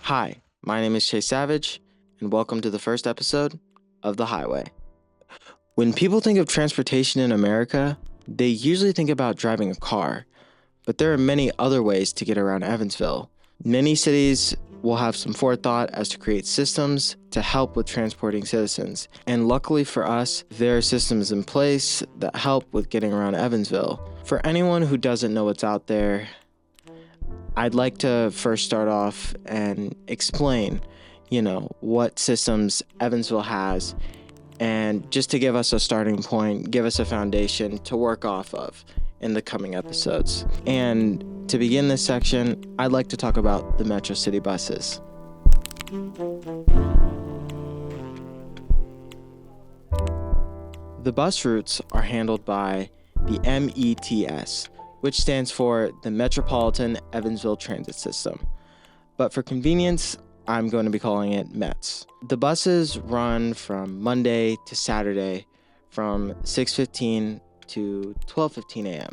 Hi, my name is Chase Savage, and welcome to the first episode of The Highway. When people think of transportation in America, they usually think about driving a car, but there are many other ways to get around Evansville. Many cities will have some forethought as to create systems to help with transporting citizens, and luckily for us, there are systems in place that help with getting around Evansville. For anyone who doesn't know what's out there, I'd like to first start off and explain, what systems Evansville has, and just to give us a starting point, give us a foundation to work off of in the coming episodes. And to begin this section, I'd like to talk about the Metro City buses. The bus routes are handled by the METS, which stands for the Metropolitan Evansville Transit System. But for convenience, I'm going to be calling it METS. The buses run from Monday to Saturday from 6:15 to 12:15 a.m.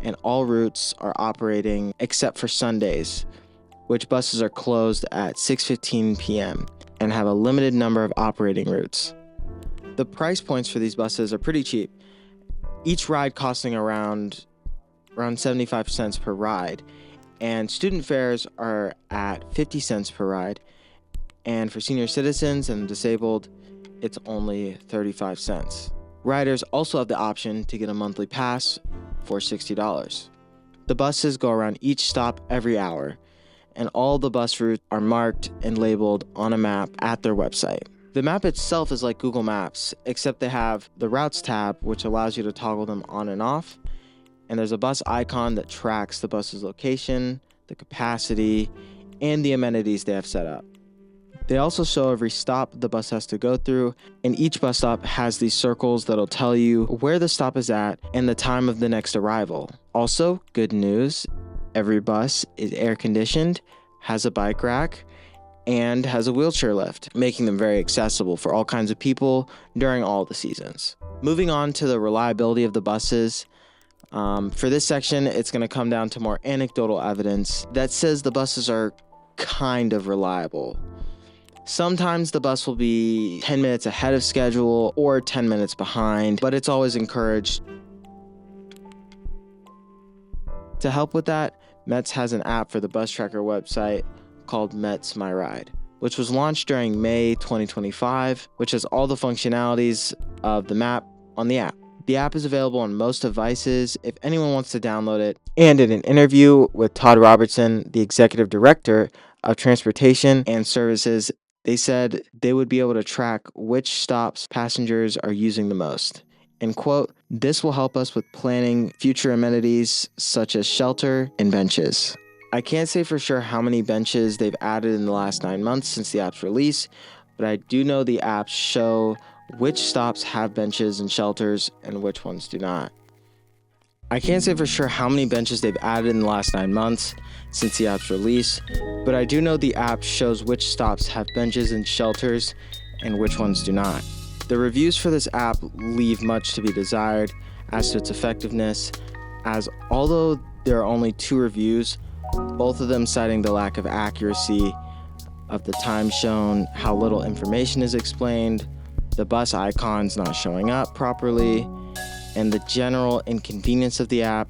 and all routes are operating except for Sundays, which buses are closed at 6:15 p.m. and have a limited number of operating routes. The price points for these buses are pretty cheap, each ride costing around 75 cents per ride, and student fares are at 50 cents per ride, and for senior citizens and disabled, it's only 35 cents. Riders also have the option to get a monthly pass for $60. The buses go around each stop every hour, and all the bus routes are marked and labeled on a map at their website. The map itself is like Google Maps, except they have the routes tab, which allows you to toggle them on and off, and there's a bus icon that tracks the bus's location, the capacity, and the amenities they have set up. They also show every stop the bus has to go through, and each bus stop has these circles that'll tell you where the stop is at and the time of the next arrival. Also, good news, every bus is air conditioned, has a bike rack, and has a wheelchair lift, making them very accessible for all kinds of people during all the seasons. Moving on to the reliability of the buses, for this section, it's going to come down to more anecdotal evidence that says the buses are kind of reliable. Sometimes the bus will be 10 minutes ahead of schedule or 10 minutes behind, but it's always encouraged. To help with that, METS has an app for the bus tracker website called METS My Ride, which was launched during May 2025, which has all the functionalities of the map on the app. The app is available on most devices if anyone wants to download it. And in an interview with Todd Robertson, the executive director of transportation and services, they said they would be able to track which stops passengers are using the most. And quote, "This will help us with planning future amenities such as shelter and benches." I can't say for sure how many benches they've added in the last 9 months since the app's release, but I do know the apps show which stops have benches and shelters and which ones do not. I can't say for sure how many benches they've added in the last 9 months since the app's release, but I do know the app shows which stops have benches and shelters and which ones do not. The reviews for this app leave much to be desired as to its effectiveness, as although there are only 2 reviews, both of them citing the lack of accuracy of the time shown, how little information is explained, the bus icons not showing up properly, and the general inconvenience of the app.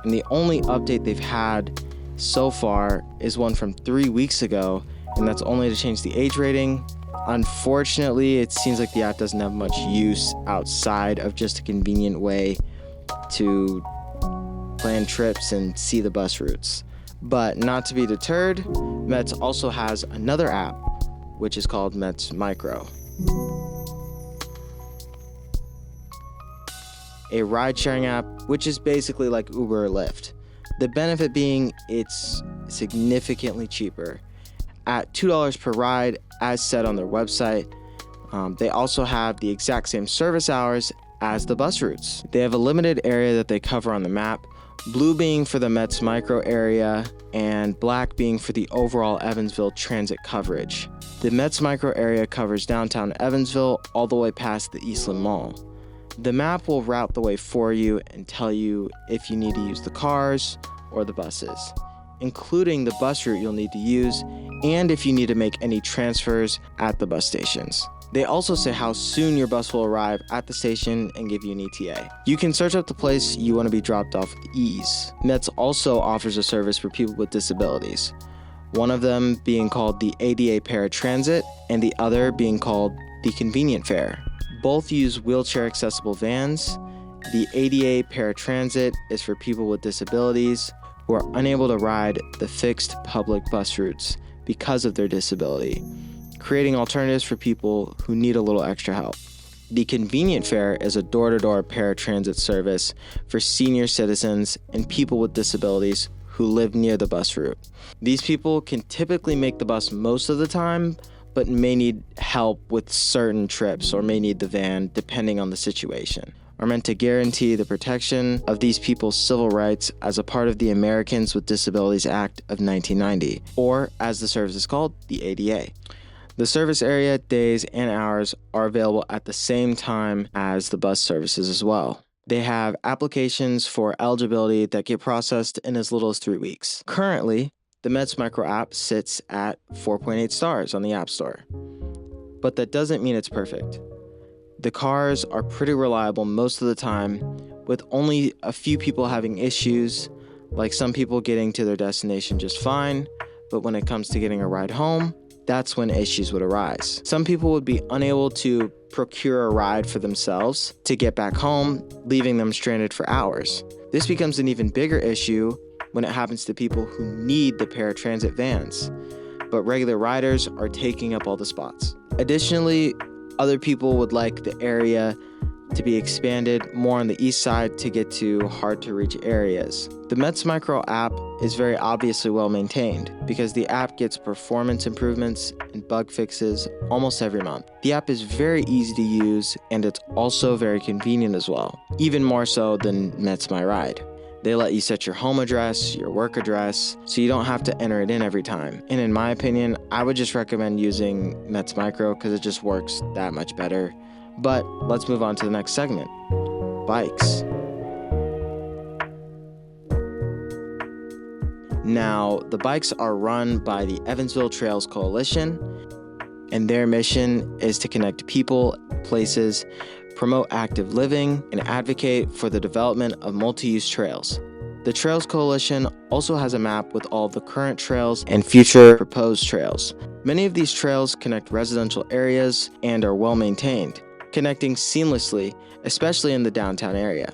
And the only update they've had so far is one from 3 weeks ago, and that's only to change the age rating. Unfortunately, it seems like the app doesn't have much use outside of just a convenient way to plan trips and see the bus routes. But not to be deterred, METS also has another app, which is called METS Micro, a ride-sharing app, which is basically like Uber or Lyft. The benefit being it's significantly cheaper, at $2 per ride, as said on their website. They also have the exact same service hours as the bus routes. They have a limited area that they cover on the map, blue being for the METS Micro area, and black being for the overall Evansville transit coverage. The METS Micro area covers downtown Evansville all the way past the Eastland Mall. The map will route the way for you and tell you if you need to use the cars or the buses, including the bus route you'll need to use and if you need to make any transfers at the bus stations. They also say how soon your bus will arrive at the station and give you an ETA. You can search up the place you want to be dropped off with ease. METS also offers a service for people with disabilities, one of them being called the ADA Paratransit and the other being called the Convenient Fare. Both use wheelchair-accessible vans. The ADA Paratransit is for people with disabilities who are unable to ride the fixed public bus routes because of their disability, creating alternatives for people who need a little extra help. The Convenient Fare is a door-to-door paratransit service for senior citizens and people with disabilities who live near the bus route. These people can typically make the bus most of the time, but may need help with certain trips or may need the van depending on the situation. Are meant to guarantee the protection of these people's civil rights as a part of the Americans with Disabilities Act of 1990, or as the service is called, the ADA. The service area, days, and hours are available at the same time as the bus services as well. They have applications for eligibility that get processed in as little as 3 weeks. Currently, the METS Micro app sits at 4.8 stars on the App Store. But that doesn't mean it's perfect. The cars are pretty reliable most of the time, with only a few people having issues, like some people getting to their destination just fine, but when it comes to getting a ride home, that's when issues would arise. Some people would be unable to procure a ride for themselves to get back home, leaving them stranded for hours. This becomes an even bigger issue when it happens to people who need the paratransit vans, but regular riders are taking up all the spots. Additionally, other people would like the area to be expanded more on the east side to get to hard-to-reach areas. The METS Micro app is very obviously well maintained because the app gets performance improvements and bug fixes almost every month. The app is very easy to use and it's also very convenient as well, even more so than METS My Ride. They let you set your home address, your work address, so you don't have to enter it in every time. And in my opinion, I would just recommend using METS Micro because it just works that much better. But let's move on to the next segment, bikes. Now, the bikes are run by the Evansville Trails Coalition, and their mission is to connect people, places, promote active living, and advocate for the development of multi-use trails. The Trails Coalition also has a map with all of the current trails and future proposed trails. Many of these trails connect residential areas and are well maintained, connecting seamlessly, especially in the downtown area.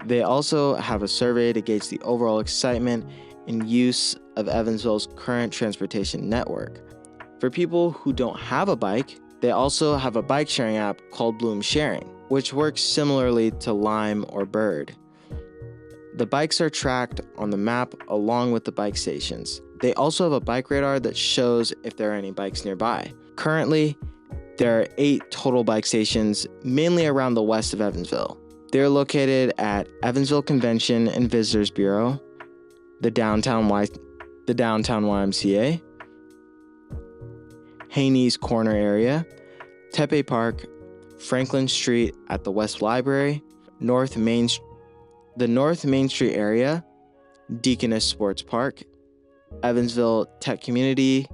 They also have a survey to gauge the overall excitement and use of Evansville's current transportation network. For people who don't have a bike, they also have a bike sharing app called Bloom Sharing, which works similarly to Lime or Bird. The bikes are tracked on the map along with the bike stations. They also have a bike radar that shows if there are any bikes nearby. Currently, there are 8 total bike stations, mainly around the west of Evansville. They're located at Evansville Convention and Visitors Bureau, the downtown YMCA, Haney's Corner area, Tepe Park, Franklin Street at the West Library, the North Main Street area, Deaconess Sports Park, Evansville Tech Community,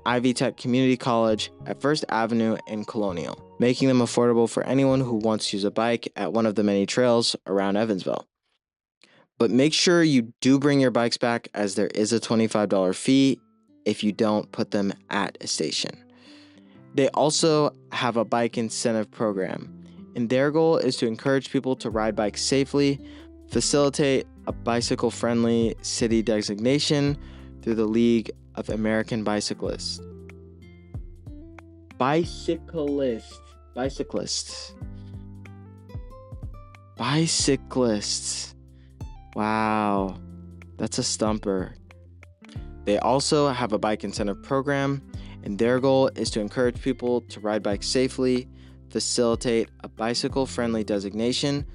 Ivy Tech Community College at First Avenue and Colonial, making them affordable for anyone who wants to use a bike at one of the many trails around Evansville. But make sure you do bring your bikes back, as there is a $25 fee if you don't put them at a station. They also have a bike incentive program, and their goal is to encourage people to ride bikes safely, facilitate a bicycle-friendly city designation through the League of American Bicyclists. Bicyclists. Wow, that's a stumper. They also have a bike incentive program, and their goal is to encourage people to ride bikes safely, facilitate a bicycle-friendly designation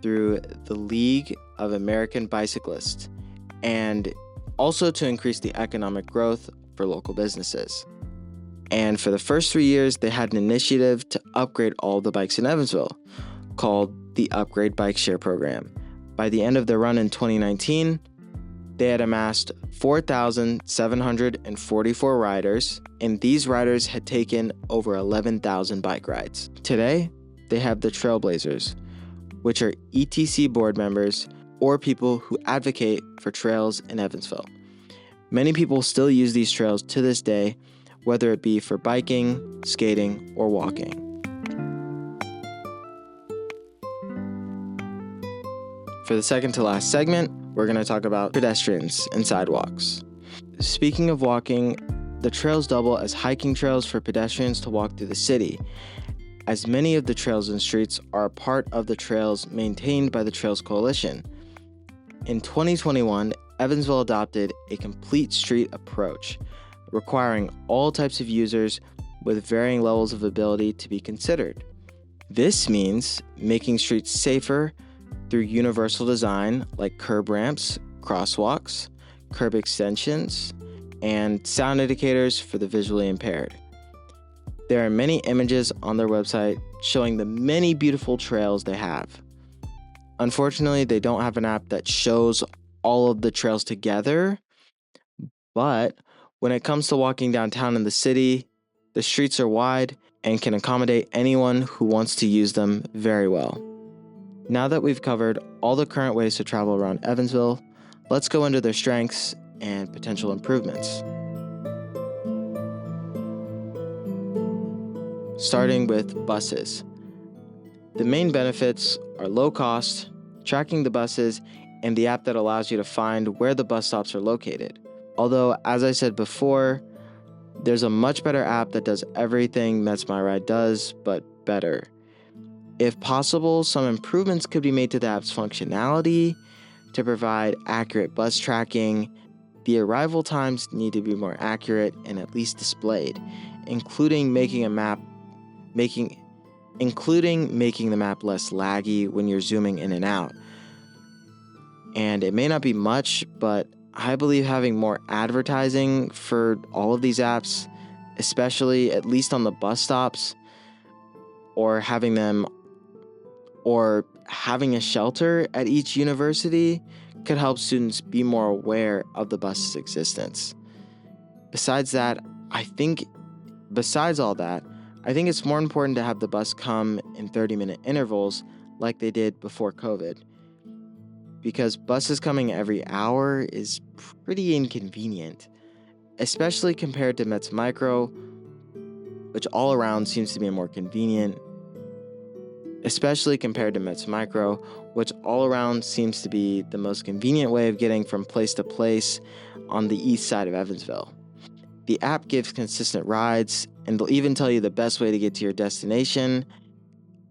through the League of American Bicyclists, and also to increase the economic growth for local businesses. And for the first 3 years, they had an initiative to upgrade all the bikes in Evansville, called the Upgrade Bike Share Program. By the end of the run in 2019, they had amassed 4,744 riders, and these riders had taken over 11,000 bike rides. Today, they have the Trailblazers, which are ETC board members or people who advocate for trails in Evansville. Many people still use these trails to this day, whether it be for biking, skating, or walking. For the second to last segment, we're going to talk about pedestrians and sidewalks. Speaking of walking, the trails double as hiking trails for pedestrians to walk through the city, as many of the trails and streets are a part of the trails maintained by the Trails Coalition. In 2021, Evansville adopted a complete street approach, requiring all types of users with varying levels of ability to be considered. This means making streets safer through universal design like curb ramps, crosswalks, curb extensions, and sound indicators for the visually impaired. There are many images on their website showing the many beautiful trails they have. Unfortunately, they don't have an app that shows all of the trails together, but when it comes to walking downtown in the city, the streets are wide and can accommodate anyone who wants to use them very well. Now that we've covered all the current ways to travel around Evansville, let's go into their strengths and potential improvements. Starting with buses. The main benefits are low cost, tracking the buses, and the app that allows you to find where the bus stops are located. Although, as I said before, there's a much better app that does everything Mets My Ride does, but better. If possible, some improvements could be made to the app's functionality to provide accurate bus tracking. The arrival times need to be more accurate and at least displayed, including making the map less laggy when you're zooming in and out. And it may not be much, but I believe having more advertising for all of these apps, especially at least on the bus stops, or having a shelter at each university could help students be more aware of the bus's existence. Besides all that, I think it's more important to have the bus come in 30-minute intervals like they did before COVID, because buses coming every hour is pretty inconvenient, especially compared to Mets Micro, which all around seems to be more convenient. Especially compared to Mets Micro, which all around seems to be the most convenient way of getting from place to place on the east side of Evansville. The app gives consistent rides, and they'll even tell you the best way to get to your destination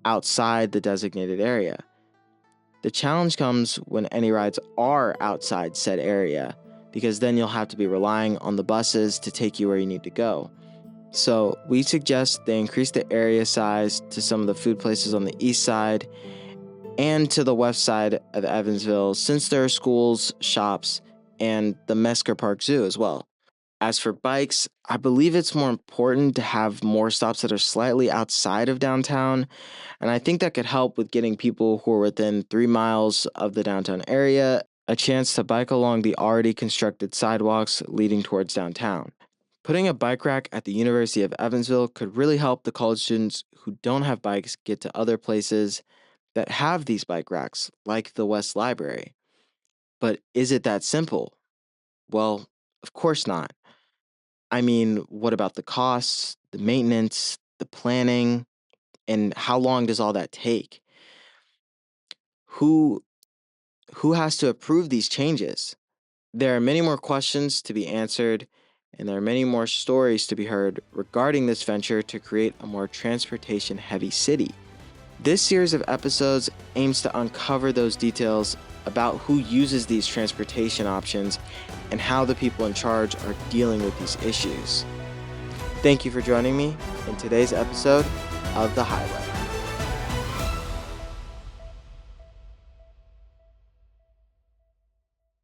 outside the designated area. The challenge comes when any rides are outside said area, because then you'll have to be relying on the buses to take you where you need to go. So we suggest they increase the area size to some of the food places on the east side and to the west side of Evansville, since there are schools, shops, and the Mesker Park Zoo as well. As for bikes, I believe it's more important to have more stops that are slightly outside of downtown, and I think that could help with getting people who are within 3 miles of the downtown area a chance to bike along the already constructed sidewalks leading towards downtown. Putting a bike rack at the University of Evansville could really help the college students who don't have bikes get to other places that have these bike racks, like the West Library. But is it that simple? Well, of course not. I mean, what about the costs, the maintenance, the planning, and how long does all that take? Who has to approve these changes? There are many more questions to be answered, and there are many more stories to be heard regarding this venture to create a more transportation-heavy city. This series of episodes aims to uncover those details about who uses these transportation options and how the people in charge are dealing with these issues. Thank you for joining me in today's episode of The Highway.